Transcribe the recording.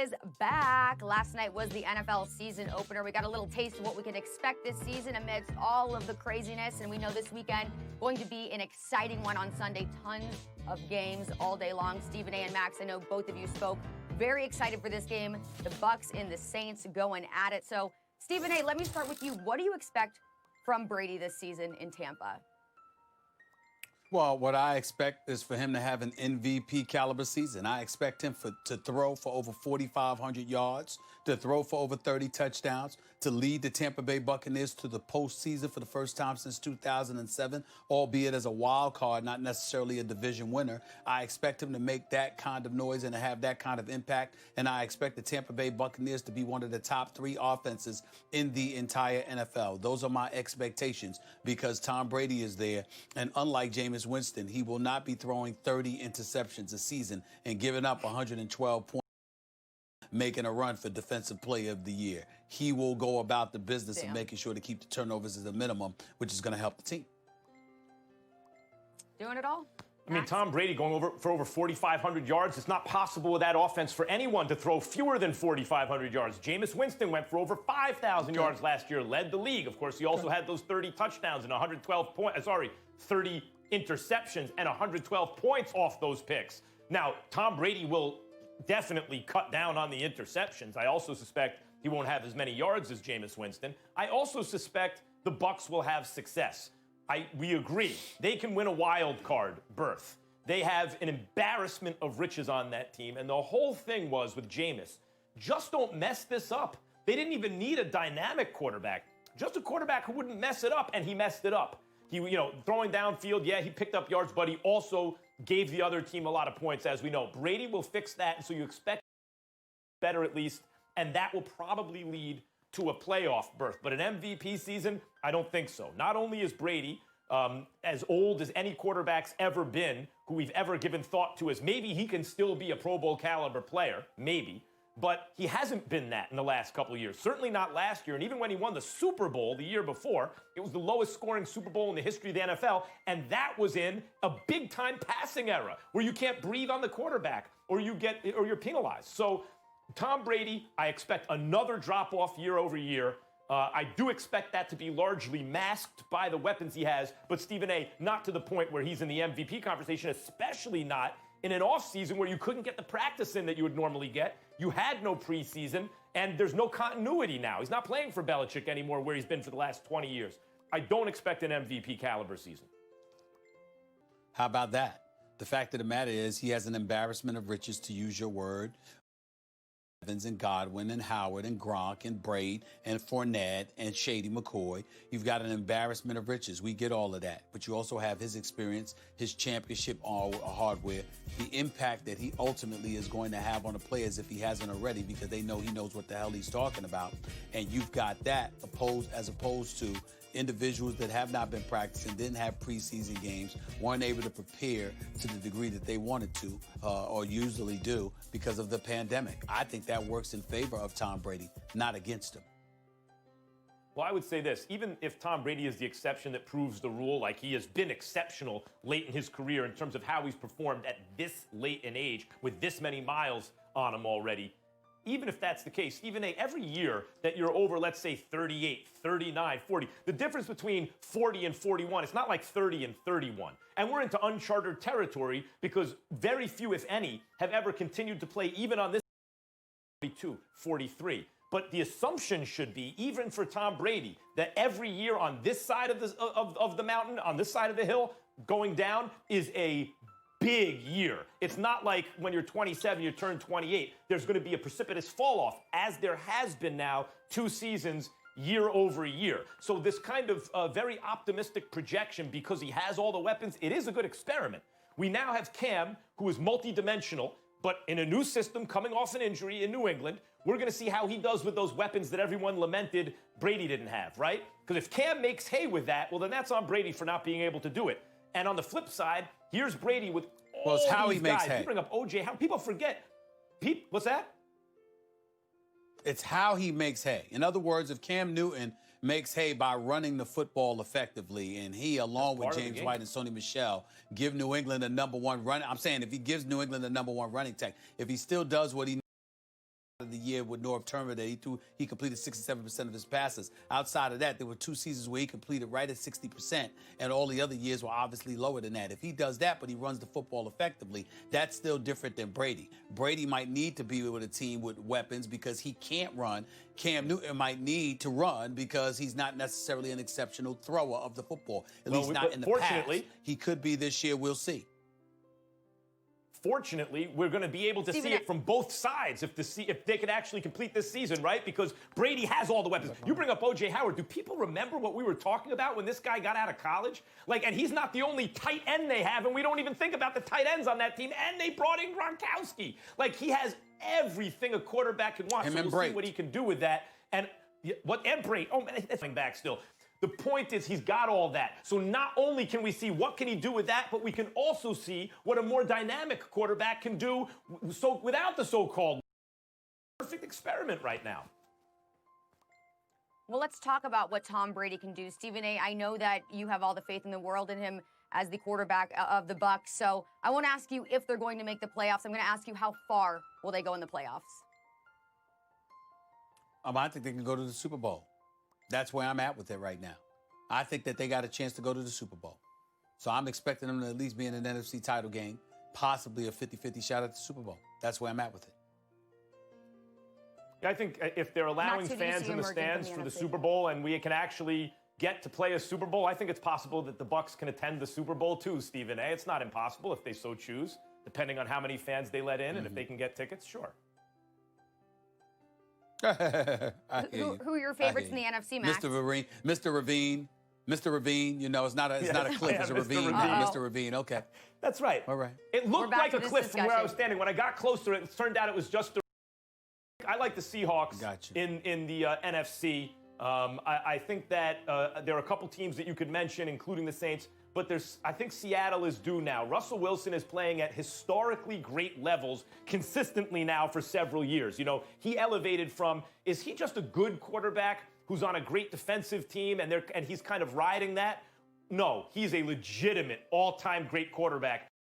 is back. Last night was the NFL season opener. We got a little taste of what we can expect this season amidst all of the craziness. And we know this weekend going to be an exciting one on Sunday. Tons of games all day long. Stephen A. and Max, I know both of you spoke. Very excited for this game. The Bucs and the Saints going at it. So, Stephen A., let me start with you. What do you expect from Brady this season in Tampa? Well, what I expect is for him to have an MVP caliber season. I expect him to throw for over 4,500 yards, to throw for over 30 touchdowns, to lead the Tampa Bay Buccaneers to the postseason for the first time since 2007, albeit as a wild card, not necessarily a division winner. I expect him to make that kind of noise and to have that kind of impact, and I expect the Tampa Bay Buccaneers to be one of the top 3 offenses in the entire NFL. Those are my expectations because Tom Brady is there, and unlike Jameis Winston, he will not be throwing 30 interceptions a season and giving up 112 points, making a run for Defensive Player of the Year. He will go about the business of making sure to keep the turnovers as a minimum, which is going to help the team. Doing it all? I mean, Tom Brady going for over 4,500 yards. It's not possible with that offense for anyone to throw fewer than 4,500 yards. Jameis Winston went for over 5,000 yards last year, led the league. Of course, he also had those 30 touchdowns and 30 interceptions and 112 points off those picks. Now, Tom Brady will definitely cut down on the interceptions. I also suspect he won't have as many yards as Jameis Winston. I also suspect the Bucs will have success. We agree. They can win a wild card berth. They have an embarrassment of riches on that team, and the whole thing was with Jameis, just don't mess this up. They didn't even need a dynamic quarterback, just a quarterback who wouldn't mess it up, and he messed it up. He, throwing downfield, yeah, he picked up yards, but he also gave the other team a lot of points, as we know. Brady will fix that, and so you expect better at least, and that will probably lead to a playoff berth. But an MVP season, I don't think so. Not only is Brady as old as any quarterback's ever been, who we've ever given thought to as maybe he can still be a Pro Bowl caliber player, maybe, but he hasn't been that in the last couple of years. Certainly not last year. And even when he won the Super Bowl the year before, it was the lowest scoring Super Bowl in the history of the NFL. And that was in a big time passing era where you can't breathe on the quarterback or you're penalized. So Tom Brady, I expect another drop off year over year. I do expect that to be largely masked by the weapons he has. But Stephen A., not to the point where he's in the MVP conversation, especially not in an offseason where you couldn't get the practice in that you would normally get. You had no preseason, and there's no continuity now. He's not playing for Belichick anymore where he's been for the last 20 years. I don't expect an MVP caliber season. How about that? The fact of the matter is he has an embarrassment of riches, to use your word. Evans and Godwin and Howard and Gronk and Braid and Fournette and Shady McCoy. You've got an embarrassment of riches. We get all of that. But you also have his experience, his championship hardware, the impact that he ultimately is going to have on the players if he hasn't already, because they know he knows what the hell he's talking about. And you've got that as opposed to individuals that have not been practicing, didn't have preseason games, weren't able to prepare to the degree that they wanted to or usually do because of the pandemic. I think that works in favor of Tom Brady, not against him. Well, I would say this. Even if Tom Brady is the exception that proves the rule, like he has been exceptional late in his career in terms of how he's performed at this late an age with this many miles on him already, even if that's the case, every year that you're over, let's say 38, 39, 40, the difference between 40 and 41, it's not like 30 and 31. And we're into uncharted territory because very few, if any, have ever continued to play even on this 42, 43. But the assumption should be, even for Tom Brady, that every year on this side of the mountain, on this side of the hill, going down is a big year. It's not like when you're 27, you turn 28, there's going to be a precipitous fall off, as there has been now 2 seasons year over year. So this kind of very optimistic projection, because he has all the weapons, it is a good experiment. We now have Cam, who is multidimensional, but in a new system, coming off an injury in New England. We're going to see how he does with those weapons that everyone lamented Brady didn't have, right? Because if Cam makes hay with that, well, then that's on Brady for not being able to do it. And on the flip side, here's Brady with all these guys. Makes hay. You bring up OJ, how people forget. What's that? It's how he makes hay. In other words, if Cam Newton makes hay by running the football effectively, and he, along with James White and Sony Michel, give New England a number one run. I'm saying if he gives New England a number one running tech, if he still does what he the year with Norv Turner that he completed 67% of his passes. Outside of that, there were 2 seasons where he completed right at 60%, and all the other years were obviously lower than that. If he does that, but he runs the football effectively, that's still different than Brady. Brady might need to be with a team with weapons because he can't run. Cam Newton might need to run because he's not necessarily an exceptional thrower of the football, at least not in the past. He could be this year. We'll see. Fortunately, we're going to be able to see it from both sides if they could actually complete this season, right? Because Brady has all the weapons. You bring up O.J. Howard. Do people remember what we were talking about when this guy got out of college? And he's not the only tight end they have, and we don't even think about the tight ends on that team. And they brought in Gronkowski. He has everything a quarterback can want. So we'll see what he can do with that. And Brady? Oh, man, that's coming back still. The point is he's got all that. So not only can we see what can he do with that, but we can also see what a more dynamic quarterback can do without the so-called perfect experiment right now. Well, let's talk about what Tom Brady can do. Stephen A., I know that you have all the faith in the world in him as the quarterback of the Bucs. So I won't ask you if they're going to make the playoffs. I'm going to ask you how far will they go in the playoffs? I think they can go to the Super Bowl. That's where I'm at with it right now. I think that they got a chance to go to the Super Bowl. So I'm expecting them to at least be in an NFC title game, possibly a 50-50 shot at the Super Bowl. That's where I'm at with it. I think if they're allowing fans in the stands for the Super Bowl and we can actually get to play a Super Bowl, I think it's possible that the Bucs can attend the Super Bowl too, Stephen A. It's not impossible if they so choose, depending on how many fans they let in and if they can get tickets, sure. Who are your favorites in the NFC, Max? Mr. Ravine, you know, it's not a cliff, it's a ravine. Mr. Ravine, okay. That's right. All right. It looked like a cliff from where I was standing. When I got closer, it turned out it was just I like the Seahawks in the NFC. I think that there are a couple teams that you could mention, including the Saints, but I think Seattle is due now. Russell Wilson is playing at historically great levels consistently now for several years. You know, he elevated from, is he just a good quarterback who's on a great defensive team and he's kind of riding that? No, he's a legitimate all-time great quarterback.